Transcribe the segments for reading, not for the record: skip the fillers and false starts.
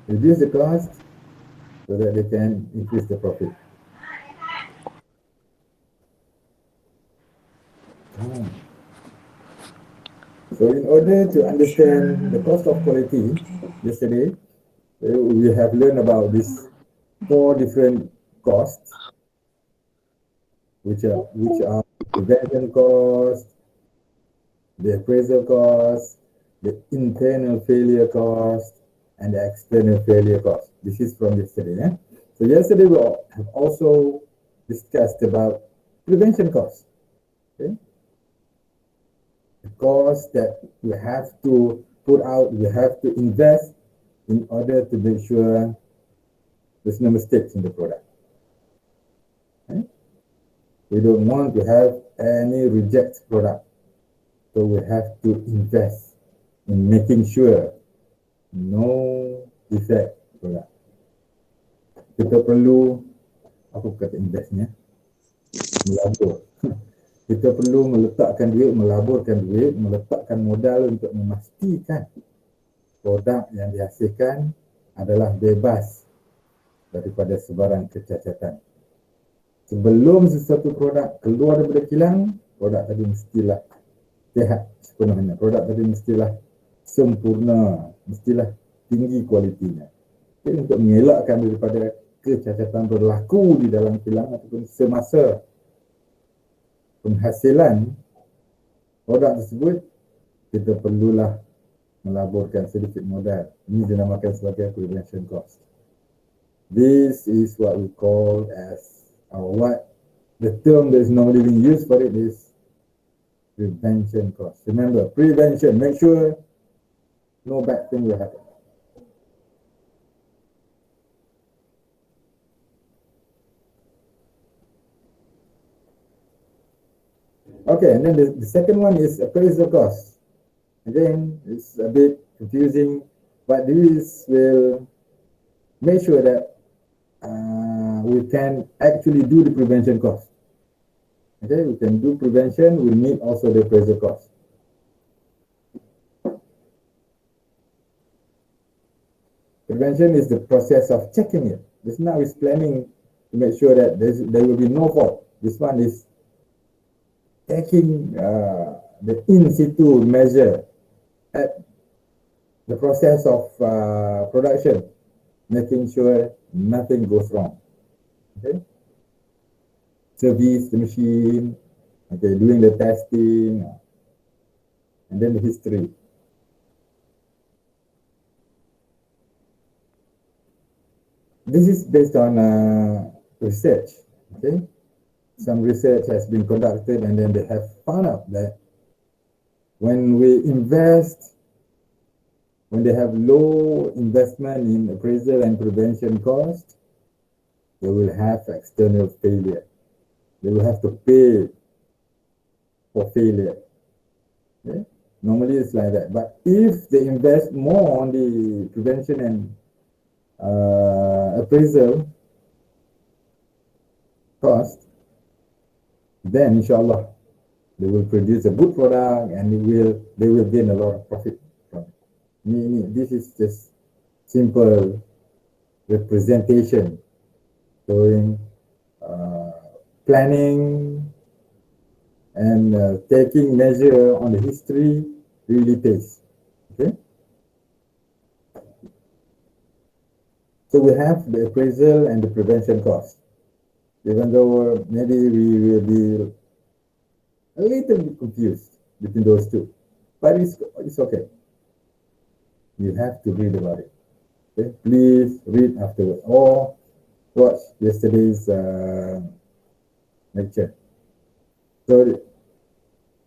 reduce the cost so that they can increase the profit. So in order to understand the cost of quality, yesterday we have learned about these four different costs, which are prevention cost, the appraisal cost, the internal failure cost, and the external failure cost. This is from yesterday. So yesterday we have also discussed about prevention costs. Okay? The cost that we have to put out, we have to invest in order to make sure there's no mistakes in the product. Okay? We don't want to have any reject product. So we have to invest in making sure no defect product. Kita perlu, apa kata investnya? Melabur. Kita perlu meletakkan duit, melaburkan duit, meletakkan modal untuk memastikan produk yang dihasilkan adalah bebas daripada sebarang kecacatan. Sebelum sesuatu produk keluar daripada kilang, produk tadi mestilah sihat sepenuhnya. Produk tadi mestilah sempurna, mestilah tinggi kualitinya. Jadi untuk mengelakkan daripada kecacatan berlaku di dalam kilang ataupun semasa penghasilan produk tersebut, kita perlulah melaburkan sedikit modal. Ini dinamakan sebagai prevention cost. This is what we call as, or what the term that is normally being used for it is prevention cost. Remember, prevention, make sure no bad thing will happen. Okay, and then the second one is appraisal cost. Again, it's a bit confusing, but this will make sure that we can actually do the prevention cost. Okay, we can do prevention, we need also the appraisal cost. Prevention is the process of checking it. This now is planning to make sure that there will be no fault. This one is taking the in situ measure at the process of production, making sure nothing goes wrong. Okay, service the machine, okay, doing the testing, and then the history. This is based on research. Okay, some research has been conducted, and then they have found out that when we invest, when they have low investment in appraisal and prevention cost, they will have external failure. They will have to pay for failure. Okay? Normally it's like that. But if they invest more on the prevention and appraisal cost, then inshallah they will produce a good product and they will gain a lot of profit from it. This is just simple representation showing planning and taking measure on the history really pays. Okay. So we have the appraisal and the prevention cost. Even though maybe we will be a little bit confused between those two, but it's okay. You have to read about it. Okay? Please read afterwards or watch yesterday's lecture. So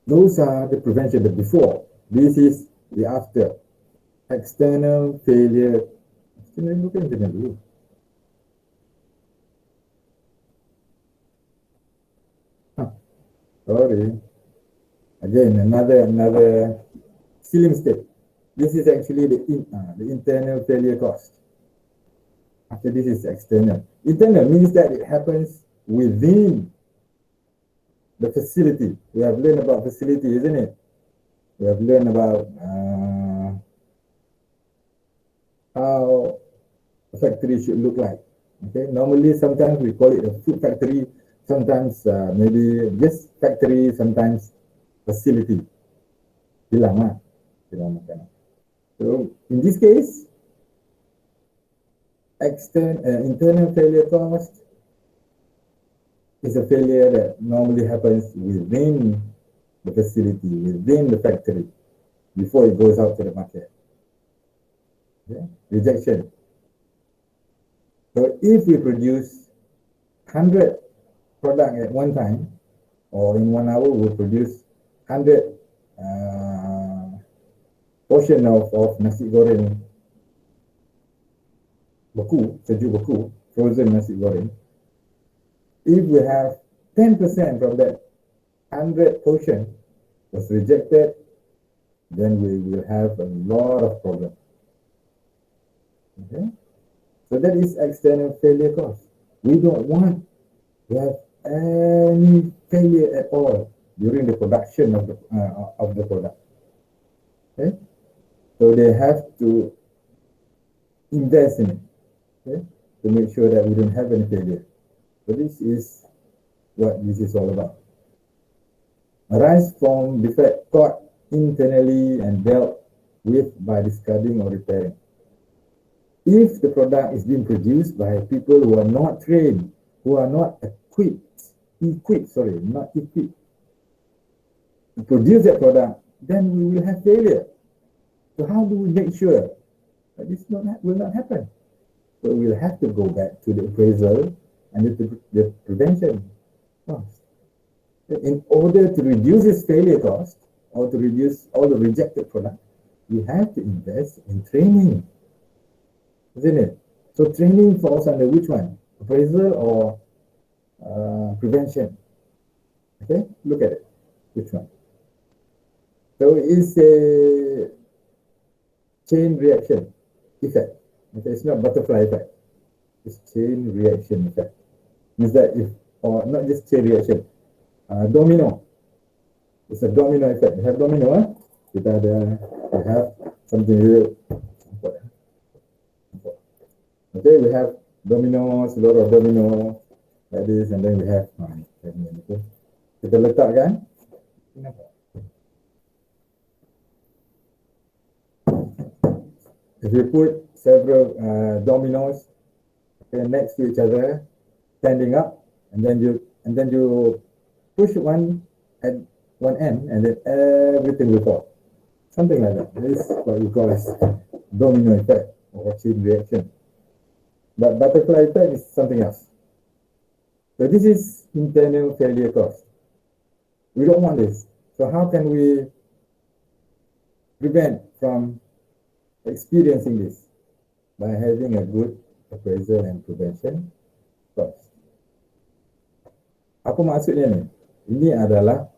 those are the prevention, the before. This is the after. External failure. Sorry. Again, another silly mistake. This is actually the internal failure cost. After this is external. Internal means that it happens within the facility. We have learned about facility, isn't it? We have learned about how factory should look like. Okay, normally sometimes we call it a food factory, sometimes maybe just factory, sometimes facility. Bilang lah, bilang makanan. So in this case, internal failure cost is a failure that normally happens within the facility, within the factory, before it goes out to the market. Okay? Rejection. So if we produce 100 products at one time, or in 1 hour, we produce 100 portion of nasi goreng beku, sejuk beku, frozen nasi goreng. If we have 10% from that 100 portion was rejected, then we will have a lot of problems. Okay, so that is external failure cost. We don't want to have any failure at all during the production of the product. Okay, so they have to invest in it, okay, to make sure that we don't have any failure. So this is what this is all about. Arise from defect caught internally and dealt with by discarding or repairing. If the product is being produced by people who are not trained, who are not equipped to produce that product, then we will have failure. So how do we make sure that this will not happen? So we'll have to go back to the appraisal and the prevention cost. In order to reduce this failure cost or to reduce all the rejected product, we have to invest in training, isn't it? So training falls under which one? Appraisal or prevention? Okay, look at it. Which one? So it's a chain reaction effect. Okay, it's not butterfly effect. It's chain reaction effect. Means that or not just chain reaction, domino. It's a domino effect. We have domino, we have something here. Okay, we have dominoes, a lot of domino like this, and then we have kita letakkan. If you put several dominoes next to each other, standing up, and then you push one at one end, and then everything will fall. Something like that. This is what we call as domino effect or chain reaction. But butterfly effect is something else. So this is internal failure cost. We don't want this. So how can we prevent from experiencing this? By having a good appraisal and prevention cost. Apa maksudnya ni? Ini adalah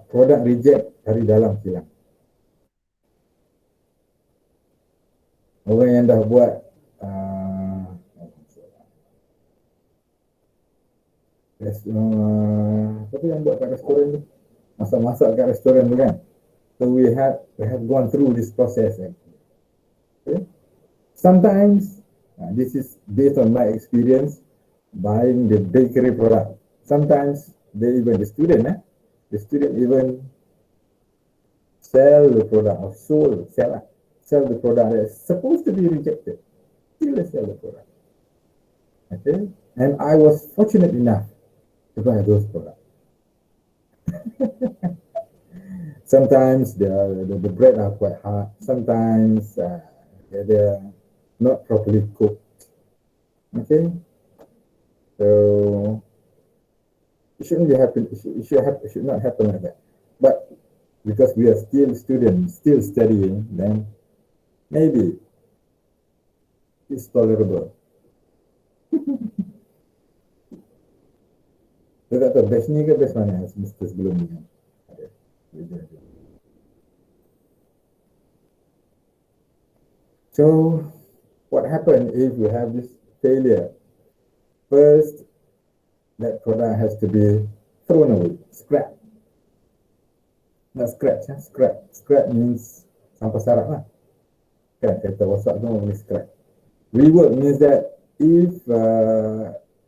produk reject dari dalam kilang. Orang yang dah buat apa yang buat kat restoran tu, masak-masak kat restoran tu kan. So we have gone through this process. Okay? Sometimes this is based on my experience buying the bakery product. Sometimes the student even sell the product or sell the product that's supposed to be rejected. Still they sell the product. Okay, and I was fortunate enough to buy those products. Sometimes the bread are quite hard. Sometimes they're not properly cooked. Okay, so it shouldn't be happen. It should not happen like that. But because we are still students, still studying, then maybe it's tolerable. Saya tak tahu best ni ke best mana semester sebelum ni. So what happened if we have this failure? First, that product has to be thrown away, scrap. Not scratch, scrap. Scrap means sampah sarap lah. kan, kata rosak tu means crack. Rework means that if